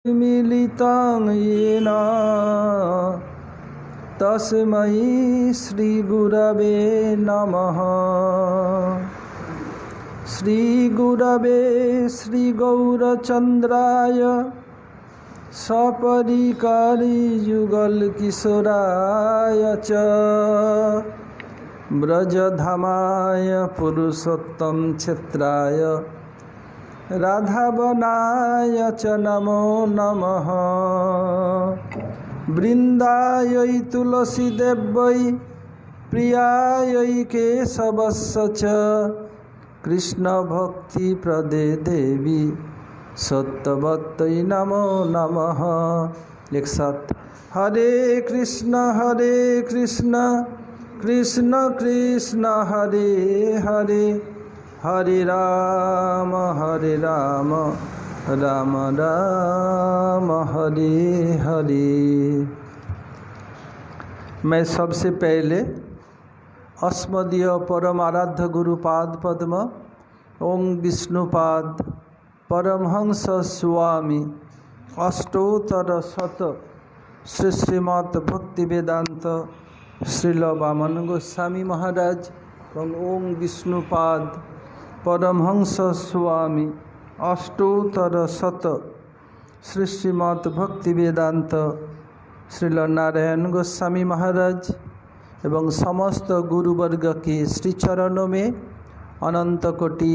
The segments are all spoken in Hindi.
मिलितं येन तस्मै श्रीगुरवे नमः। श्रीगुरवे श्रीगौरचन्द्राय सपरिकारि युगलकिशोराय च ब्रजधामाय पुरुषोत्तम क्षेत्राय राधावनाय च नमो नमः। वृन्दायै तुलसीदेव्यै प्रियायै केशवस्य च कृष्णभक्तिप्रदे देवी सत्यवत्यै नमो नमः। एक साथ हरे कृष्ण कृष्ण कृष्ण हरे हरे, हरे राम राम राम हरे हरे। मैं सबसे पहले अस्मदीय परम आराध्य गुरुपाद पद्म ओम विष्णुपाद परमहंस स्वामी अष्टोत्तर शत श्री श्रीमद् भक्ति वेदांत श्रील वामन गोस्वामी महाराज ओम विष्णुपाद परमहंस स्वामी अष्टोत्तर शत श्री श्रीमद् भक्ति वेदांत श्रील नारायण गोस्वामी महाराज एवं समस्त गुरुवर्ग के श्री चरणों में अनंत कोटि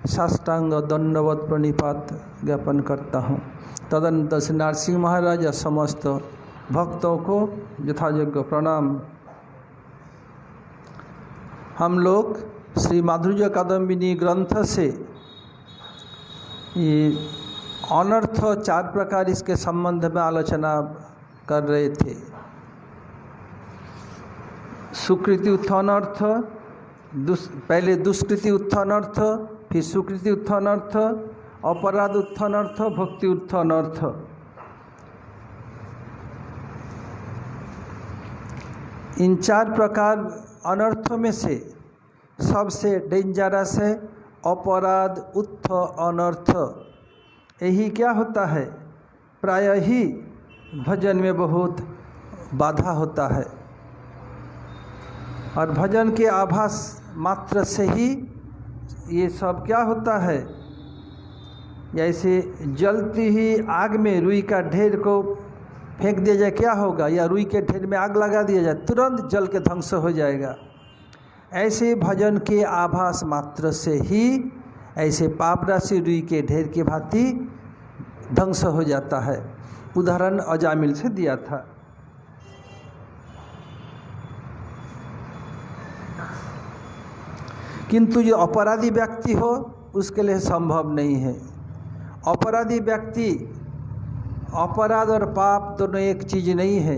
साष्टांग दंडवत प्रणिपात ज्ञापन करता हूँ। तदनंतर श्री नरसिंह महाराज या समस्त भक्तों को यथायोग्य प्रणाम। हम लोग श्री माधुर्य कादम्बिनी ग्रंथ से ये अनर्थ चार प्रकार इसके संबंध में आलोचना कर रहे थे। सुकृति उत्थानर्थ, पहले दुष्कृति उत्थानर्थ, फिर सुकृति उत्थानर्थ, अपराध उत्थानर्थ, भक्ति उत्थानर्थ। इन चार प्रकार अनर्थों में से सबसे डेंजरस है अपराध उत्थ अनर्थ। यही क्या होता है, प्राय ही भजन में बहुत बाधा होता है और भजन के आभास मात्र से ही ये सब क्या होता है, जैसे जलती ही आग में रुई का ढेर को फेंक दिया जाए क्या होगा, या रुई के ढेर में आग लगा दिया जाए तुरंत जल के ध्वंस हो जाएगा। ऐसे भजन के आभास मात्र से ही ऐसे पाप राशि रुई के ढेर की भांति ध्वंस हो जाता है। उदाहरण अजामिल से दिया था। किंतु जो अपराधी व्यक्ति हो उसके लिए संभव नहीं है। अपराधी व्यक्ति, अपराध और पाप दोनों एक चीज़ नहीं है।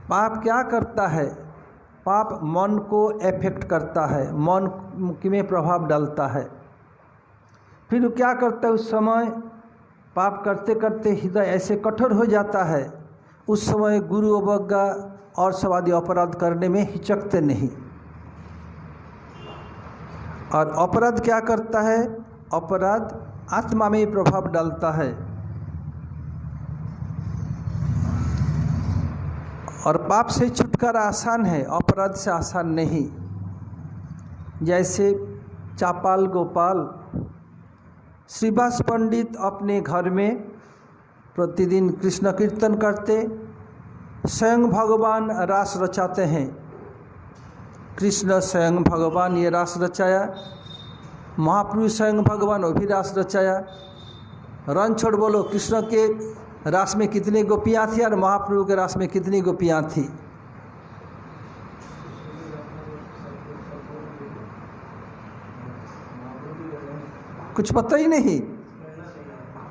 पाप क्या करता है, पाप मन को एफेक्ट करता है, मन में प्रभाव डालता है। फिर वो क्या करता है, उस समय पाप करते करते हृदय ऐसे कठोर हो जाता है, उस समय गुरु अवज्ञा और स्वादि अपराध करने में हिचकते नहीं। और अपराध क्या करता है, अपराध आत्मा में प्रभाव डालता है और पाप से छुटकारा आसान है, अपराध से आसान नहीं। जैसे चापाल गोपाल श्रीवास पंडित अपने घर में प्रतिदिन कृष्ण कीर्तन करते, स्वयं भगवान रास रचाते हैं। कृष्ण स्वयं भगवान ये रास रचाया, महाप्रभु स्वयं भगवान वो भी रास रचाया। रन छोड़ बोलो, कृष्ण के रास में कितनी गोपियाँ थी और महाप्रभु के रास में कितनी गोपियाँ थी। कुछ पता ही नहीं।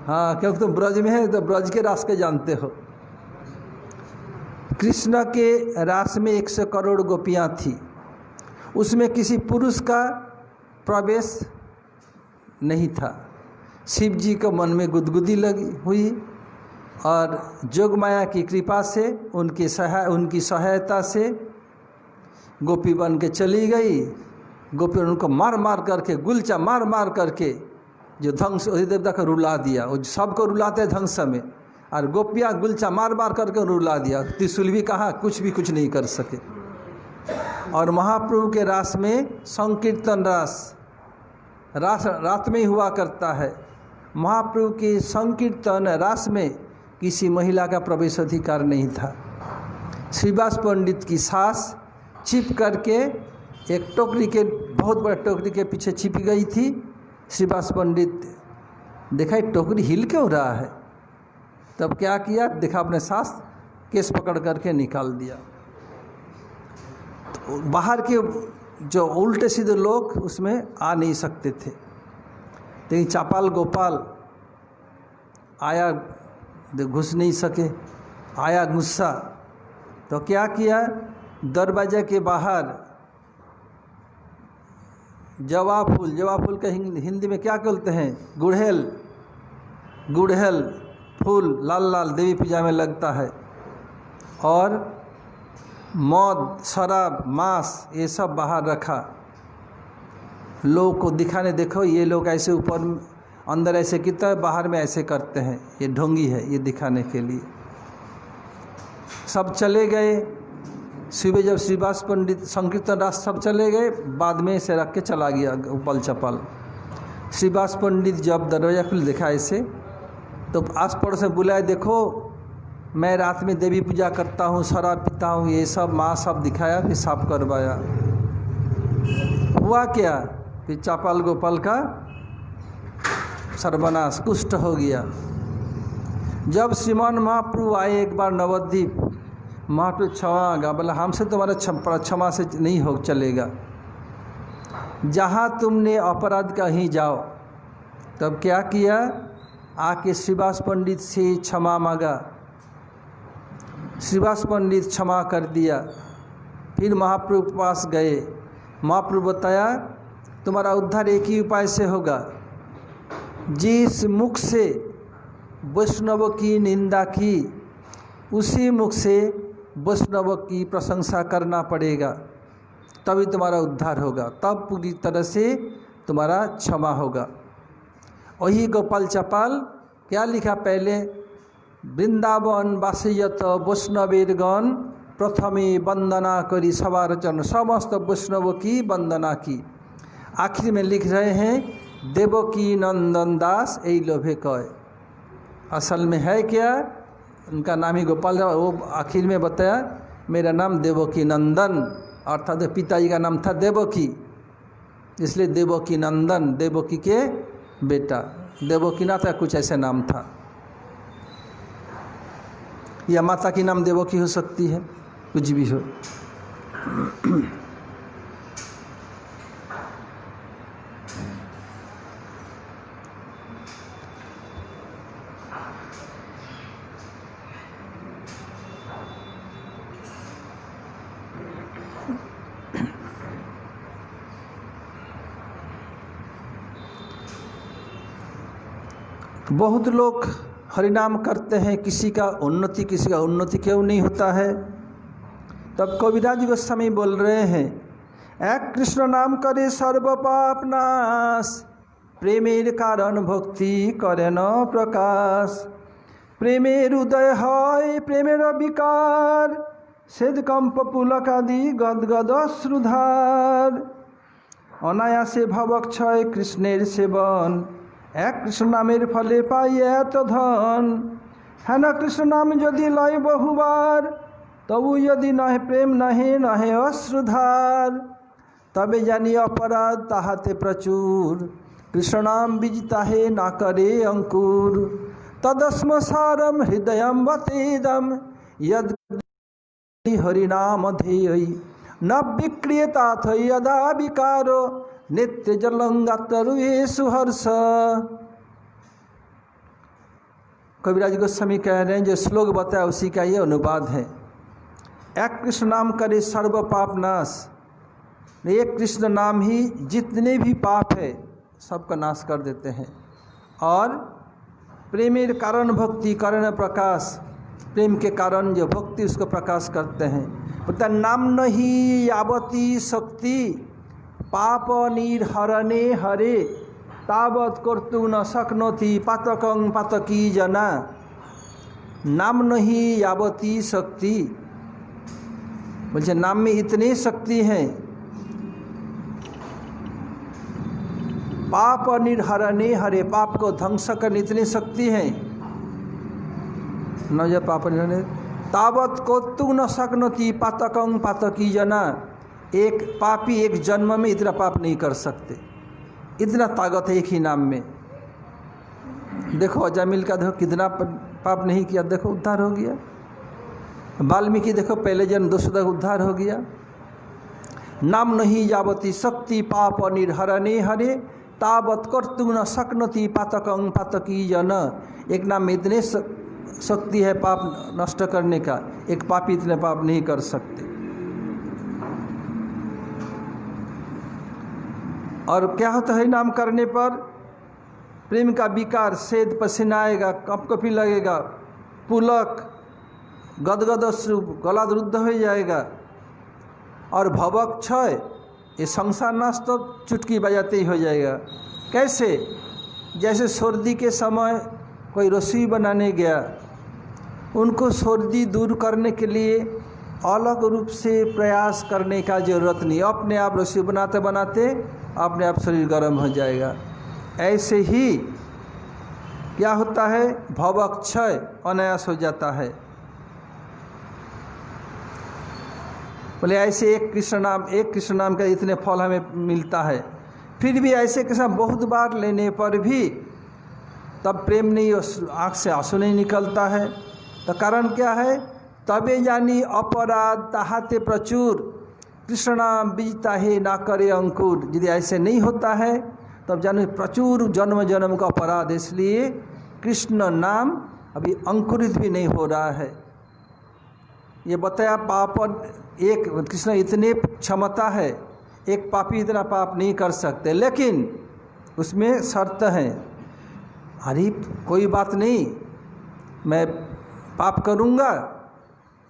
हाँ, क्योंकि तुम ब्रज में है तो ब्रज के रास के जानते हो। कृष्ण के रास में 100 करोड़ गोपियाँ थी, उसमें किसी पुरुष का प्रवेश नहीं था। शिव जी को मन में गुदगुदी लगी हुई और जोगमाया की कृपा से उनकी सहायता से गोपी बन के चली गई। गोपी उनको मार मार करके, गुलचा मार मार करके जो ध्वंस अधिदेवता को रुला दिया, वो सबको रुलाते हैं ध्वंस में, और गोपियाँ गुलचा मार मार करके रुला दिया। त्रिशूल भी कहा, कुछ नहीं कर सके। और महाप्रभु के रास में संकीर्तन रात में ही हुआ करता है। महाप्रभु के संकीर्तन रास में किसी महिला का प्रवेश अधिकार नहीं था। श्रीवास पंडित की सास छिप करके एक टोकरी के, बहुत बड़े टोकरी के पीछे छिप गई थी। श्रीवास पंडित देखा टोकरी हिल क्यों रहा है, तब क्या किया, देखा अपने सास केस पकड़ करके निकाल दिया। तो बाहर के जो उल्टे सीधे लोग उसमें आ नहीं सकते थे, लेकिन चापाल गोपाल आया, घुस नहीं सके, आया गुस्सा। तो क्या किया, दरवाजे के बाहर जवा फूल का हिंदी में क्या बोलते हैं, गुड़हल फूल लाल लाल देवी पूजा में लगता है, और मौत, शराब, मांस, ये सब बाहर रखा। लोगों को दिखाने, देखो ये लोग ऐसे ऊपर अंदर ऐसे कितना है, बाहर में ऐसे करते हैं, ये ढोंगी है, ये दिखाने के लिए। सब चले गए। सुबह जब श्रीवास पंडित संकीर्तन रास सब चले गए, बाद में से रख के चला गया उपल चपल। श्रीवास पंडित जब दरवाजा खुल देखा ऐसे, तो आस पड़ोस में बुलाए, देखो मैं रात में देवी पूजा करता हूँ, शराब पीता हूँ, ये सब माँ सब दिखाया, फिर साफ करवाया। हुआ क्या, फिर चापाल गोपाल का सर्वनाश, कुष्ठ हो गया। जब श्रीमान महाप्रभु आए एक बार नवद्वीप, महाप्रभु क्षमा गा, बोला हमसे तुम्हारा क्षमा से नहीं हो चलेगा, जहाँ तुमने अपराध कहीं जाओ। तब क्या किया, आके श्रीवास पंडित से क्षमा मांगा, श्रीवास पंडित क्षमा कर दिया। फिर महाप्रभु के पास गए, महाप्रभु बताया तुम्हारा उद्धार एक ही उपाय से होगा, जिस मुख से वैष्णव की निंदा की, उसी मुख से वैष्णव की प्रशंसा करना पड़ेगा, तभी तुम्हारा उद्धार होगा, तब पूरी तरह से तुम्हारा क्षमा होगा। वही गोपाल चपाल क्या लिखा पहले, वृंदावन बासियत वैष्णवेरगण प्रथमे वंदना करी सवार चरण, समस्त वैष्णव की वंदना की। आखिर में लिख रहे हैं देवकी नंदन दास यही लोभे कय। असल में है क्या, उनका नाम ही गोपाल, वो आखिर में बताया मेरा नाम देवकी नंदन, अर्थात पिताजी का नाम था देवकी, इसलिए देवकी नंदन, देवकी के बेटा, देवकीनाथ का कुछ ऐसा नाम था, या माता की नाम देवकी हो सकती है, कुछ भी हो। बहुत लोग हरिनाम करते हैं, किसी का उन्नति क्यों नहीं होता है। तब कविराज गोस्वामी बोल रहे हैं, एक कृष्ण नाम करे सर्व पाप नाश, प्रेमेर कारण भक्ति करे न प्रकाश, प्रेमेर उदय है प्रेमेर विकार, सेदकंप पुलकादि गदगद श्रुधार, अनायासे भवक्षय कृष्णेर सेवन, एक कृष्ण नामेर फले पाई एत धन, है न कृष्ण नाम यदि लय बहुबार, तबु यदि नहे प्रेम नहे अश्रुधार, तबे जानी अपराध ताहाते प्रचुर, कृष्ण नाम बीजता है ना करे अंकुर, तदस्म सारम हृदयम वतेदम, यद हरिनाम ध्येय न विक्रियता यदा विकारो, नित्य जलंगातरुए सुहर्ष। कविराज गोस्वामी कह रहे हैं जो श्लोक बताया उसी का ये अनुवाद है। एक कृष्ण नाम करे सर्व पाप नाश, एक कृष्ण नाम ही जितने भी पाप है सबका नाश कर देते हैं। और प्रेमेर कारण भक्ति कारण प्रकाश, प्रेम के कारण जो भक्ति उसको प्रकाश करते हैं। बोलता नाम नहीं यावती शक्ति, पाप निर्हरणे हरे, तावत कर्तुं न शक्नोति पातकं पातकी जना, नाम नहीं यावती शक्ति। बोलते नाम में इतनी शक्ति है, पाप निर्हरणे हरे, पाप को ध्वंस करने इतनी शक्ति है। न जब पाप निर्हरणे तावत कर्तुं न शक्नोति पातकं पातकी जना, एक पापी एक जन्म में इतना पाप नहीं कर सकते, इतना ताकत है एक ही नाम में। देखो अजामिल का देखो कितना पाप नहीं किया, देखो उद्धार हो गया। वाल्मीकि देखो पहले जन्म दोषों तक उद्धार हो गया। नाम नहीं यावती शक्ति पाप निर्हरणे हरे, तावत कर्तुं न शक्नोति पातकं पातकी जन, एक नाम में इतने शक्ति है पाप नष्ट करने का, एक पापी इतने पाप नहीं कर सकते। और क्या होता है नाम करने पर? प्रेम का विकार, सेद पसीना आएगा, कपकपी लगेगा, पुलक, गदगद अश्रु, गला रुद्ध हो जाएगा। और भवक क्षय, ये संसार नाश तो चुटकी बजाते ही हो जाएगा। कैसे? जैसे सर्दी के समय कोई रसोई बनाने गया, उनको सर्दी दूर करने के लिए अलग रूप से प्रयास करने का जरूरत नहीं, अपने आप रसोई बनाते बनाते अपने आप शरीर गर्म हो जाएगा। ऐसे ही क्या होता है? भवक क्षय अनायास हो जाता है। बोले ऐसे एक कृष्ण नाम का इतने फल हमें मिलता है, फिर भी ऐसे कृष्ण बहुत बार लेने पर भी तब प्रेम नहीं, आँख से आंसू नहीं निकलता है। तो कारण क्या है? तबे जानी अपराध ताहाते प्रचुर, कृष्ण नाम बीजता है ना करे अंकुर। यदि ऐसे नहीं होता है तब जानो प्रचुर जन्म जन्म का अपराध, इसलिए कृष्ण नाम अभी अंकुरित भी नहीं हो रहा है। ये बताया पाप एक कृष्ण इतने क्षमता है, एक पापी इतना पाप नहीं कर सकते, लेकिन उसमें शर्त है। अरे कोई बात नहीं, मैं पाप करूँगा,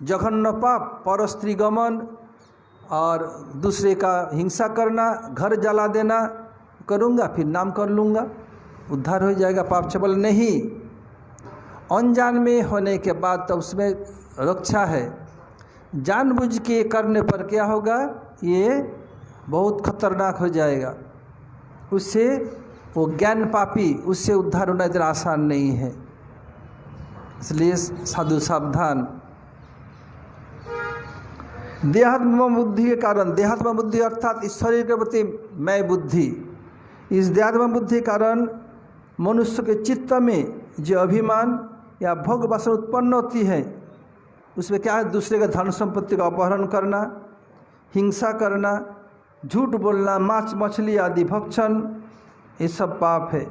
जघन्य पाप, पर स्त्री गमन और दूसरे का हिंसा करना, घर जला देना करूँगा, फिर नाम कर लूँगा, उद्धार हो जाएगा, पाप चबल नहीं। अनजान में होने के बाद तो उसमें रक्षा है। जानबूझ के करने पर क्या होगा? ये बहुत खतरनाक हो जाएगा। उससे वो ज्ञान पापी, उससे उद्धार होना इतना आसान नहीं है। इसलिए साधु सावधान। देहात्म बुद्धि के कारण, देहात्म बुद्धि अर्थात इस शरीर के प्रति मैं बुद्धि, इस देहात्म बुद्धि के कारण मनुष्य के चित्त में जो अभिमान या भोग वासना उत्पन्न होती है, उसमें क्या है? दूसरे का धन संपत्ति का अपहरण करना, हिंसा करना, झूठ बोलना, मांस मछली आदि भक्षण, ये सब पाप है।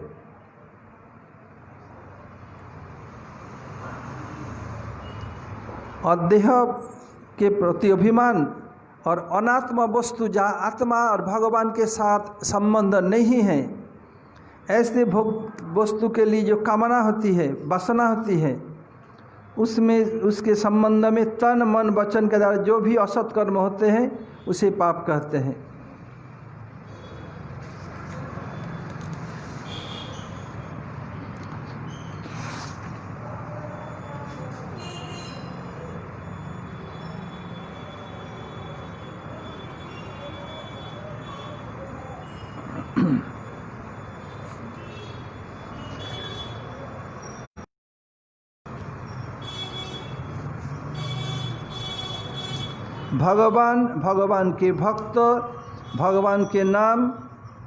और देह के प्रति अभिमान और अनात्मा वस्तु, जहाँ आत्मा और भगवान के साथ संबंध नहीं है, ऐसे भोग वस्तु के लिए जो कामना होती है, वासना होती है, उसमें उसके संबंध में तन मन वचन के द्वारा जो भी असत कर्म होते हैं उसे पाप कहते हैं। भगवान के भक्त, भगवान के नाम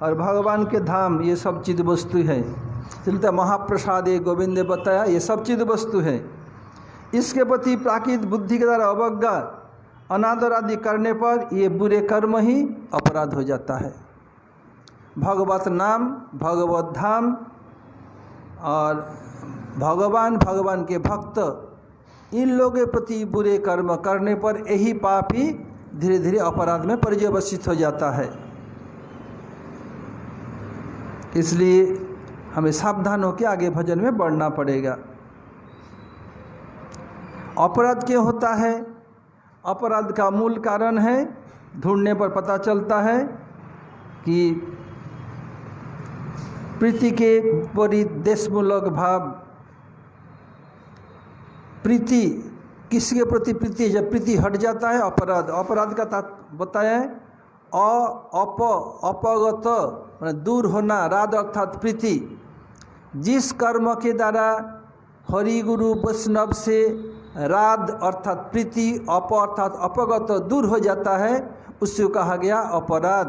और भगवान के धाम, ये सब चीज़ वस्तु है। चलता महाप्रसाद ये गोविंद ने बताया, ये सब चीज़ वस्तु है। इसके प्रति प्राकृत बुद्धि के द्वारा अवज्ञा, अनादर आदि करने पर ये बुरे कर्म ही अपराध हो जाता है। भगवत नाम, भगवत धाम और भगवान के भक्त, इन लोगों के प्रति बुरे कर्म करने पर यही पाप ही धीरे धीरे अपराध में पर्यवसित हो जाता है। इसलिए हमें सावधान होकर आगे भजन में बढ़ना पड़ेगा। अपराध क्यों होता है? अपराध का मूल कारण है, ढूंढने पर पता चलता है कि प्रीति के विपरीत देशमूलक भाव। प्रीति किसके प्रति प्रीति है? जब प्रीति हट जाता है अपराध। अपराध का बताया है अपगत मैंने दूर होना, राध अर्थात प्रीति। जिस कर्म के द्वारा हरि गुरु वैष्णव से राध अर्थात प्रीति, अप अर्थात अपगत दूर हो जाता है, उससे कहा गया अपराध।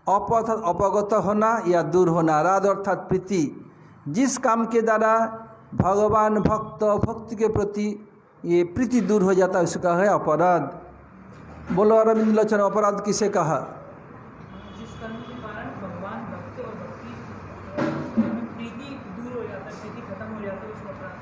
अप अर्थात अपगत होना या दूर होना, राध अर्थात प्रीति। जिस काम के द्वारा भगवान भक्ति के प्रति ये प्रीति दूर हो जाता है, उससे कहा है अपराध। बोलो अरविंद लोचन, अपराध किसे कहा? जिस कर्म के कारण भगवान भक्त और भक्ति में प्रीति दूर हो जाता है, प्रीति खत्म हो जाती है, उसको अपराध।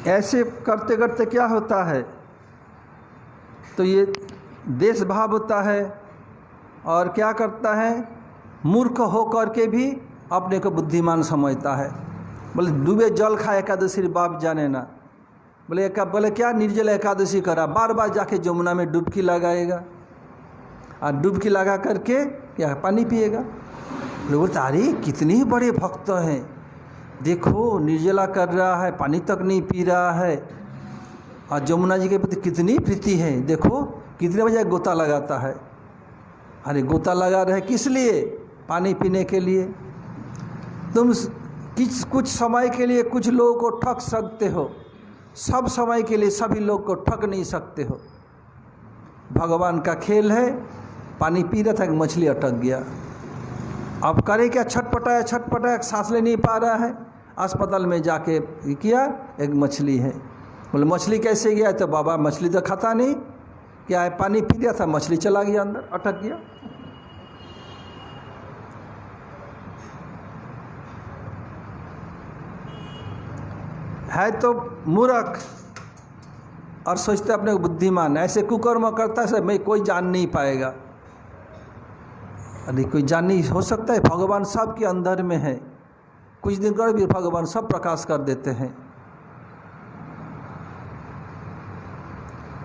ऐसे करते करते क्या होता है, तो ये देश भाव होता है। और क्या करता है, मूर्ख हो करके भी अपने को बुद्धिमान समझता है। बोले डूबे जल खाए एकादशी बाप जाने ना। बोले क्या निर्जल एकादशी करा, बार बार जाके जमुना में डुबकी लगाएगा और डुबकी लगा करके क्या पानी पिएगा। बोलते अरे कितने बड़े भक्त हैं, देखो निर्जला कर रहा है, पानी तक नहीं पी रहा है, और जमुना जी के प्रति कितनी प्रीति है, देखो कितने बजे गोता लगाता है। अरे गोता लगा रहे किस लिए? पानी पीने के लिए। तुम कुछ समय के लिए कुछ लोगों को ठग सकते हो, सब समय के लिए सभी लोग को ठग नहीं सकते हो। भगवान का खेल है। पानी पी रहा था, मछली अटक गया, अब करे क्या? छटपटाया, सांस ले नहीं पा रहा है। अस्पताल में जाके किया, एक मछली है। बोले मछली कैसे गया? तो बाबा मछली तो खाता नहीं, क्या है, पानी पी लिया था, मछली चला गया अंदर, अटक गया। है तो मूर्ख और सोचते अपने को बुद्धिमान। ऐसे कुकर्म करता है मैं कोई जान नहीं पाएगा। अरे कोई जान नहीं हो सकता है, भगवान सब के अंदर में है। कुछ दिन कर भी भगवान सब प्रकाश कर देते हैं।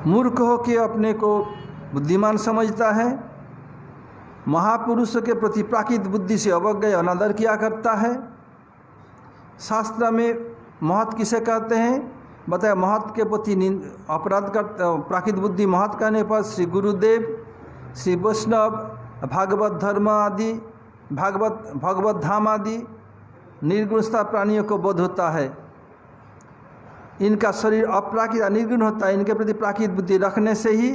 मूर्ख हो के अपने को बुद्धिमान समझता है। महापुरुषों के प्रति प्राकृत बुद्धि से अवज्ञा अनादर किया करता है। शास्त्र में महत किसे कहते हैं बताया? महत के प्रति अपराध कर प्राकृत बुद्धि महत कहने पर श्री गुरुदेव, श्री वैष्णव, भागवत धर्म आदि, भागवत धाम आदि निर्गुणता प्राणियों को बोध होता है। इनका शरीर अप्राकृत निर्गुण होता है। इनके प्रति प्राकृत बुद्धि रखने से ही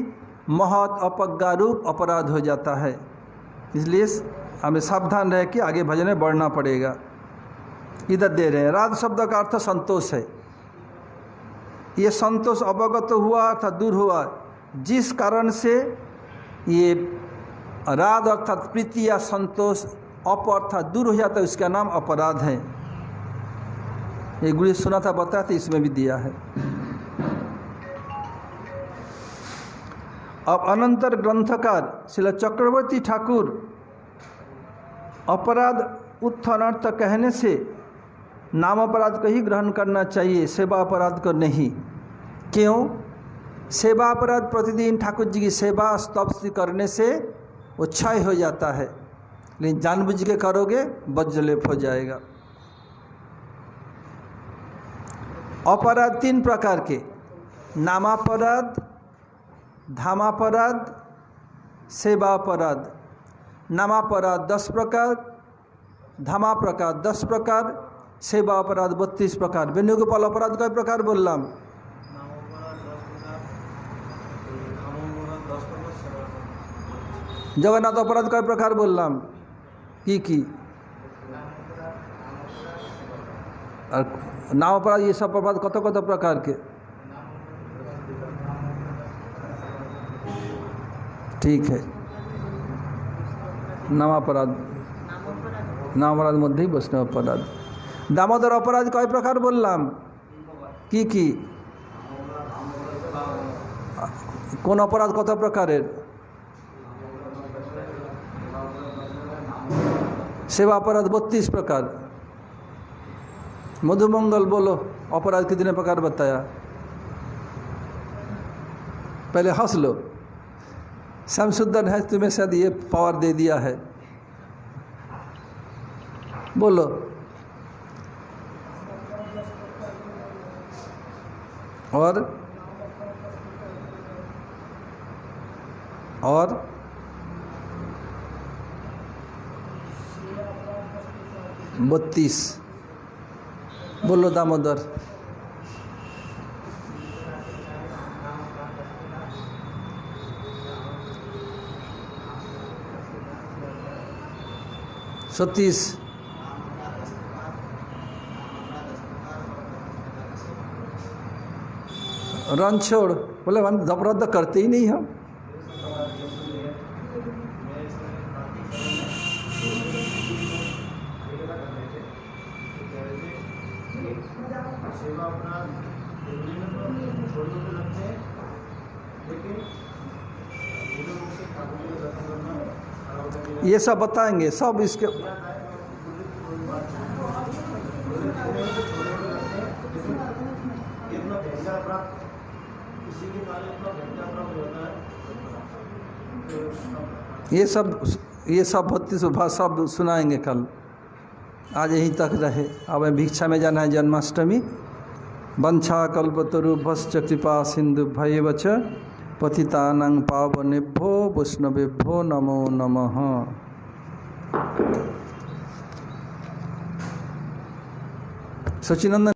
महत अपज्ञा रूप अपराध हो जाता है। इसलिए हमें सावधान रह के आगे भजन में बढ़ना पड़ेगा। इधर दे रहे हैं, राध शब्द का अर्थ संतोष है। ये संतोष अवगत हुआ अर्थात दूर हुआ, जिस कारण से ये राध अर्थात प्रीति या संतोष अप अर्थात दूर हो जाता है, उसका नाम अपराध है। ये गुरु सुना था, बताया था, इसमें भी दिया है। अब अनंतर ग्रंथकार श्रील चक्रवर्ती ठाकुर अपराध उत्थानार्थ कहने से नाम अपराध को ही ग्रहण करना चाहिए, सेवा अपराध को नहीं। क्यों? सेवा अपराध प्रतिदिन ठाकुर जी की सेवा स्तुति करने से वो क्षय हो जाता है, लेकिन जानबूझ के करोगे वज्रलेप हो जाएगा। अपराध 3 प्रकार के, नामापराध, धामापराध, सेवा अपराध। नामापराध 10 प्रकार, धामापराध 10 प्रकार, सेवा अपराध 32 प्रकार। वेणुगोपाल अपराध कई प्रकार बोललाम? जगन्नाथ अपराध कई प्रकार बोललाम? की नाम अपराध ये सब अपराध कत कत प्रकार के? ठीक है, नाम अपराध मध्य वैष्णव अपराध। दामोदर अपराध कई प्रकार बोललाम? की कोन अपराध कत प्रकारेर? सेवा अपराध 32 प्रकार। मधुमंगल बोलो अपराध कितने प्रकार बताया? पहले हंस लो। शमसुद्दीन है तुम्हें शायद ये पावर दे दिया है, बोलो। और 32 बोलो दामोदर। सतीश रणछोड़ बोले हम अपराध करते ही नहीं हम। ये सब बताएंगे सब इसके। ये सब 32 सब सुनाएंगे कल। आज यहीं तक रहे। अब भिक्षा में जाना है जन्माष्टमी। वंशा कल्पतरुभ्यश्च कृपा सिन्धुभ्यैव च पतितानां पावनेभ्यो वैष्णवेभ्यो नमो नमः। सचिनंदन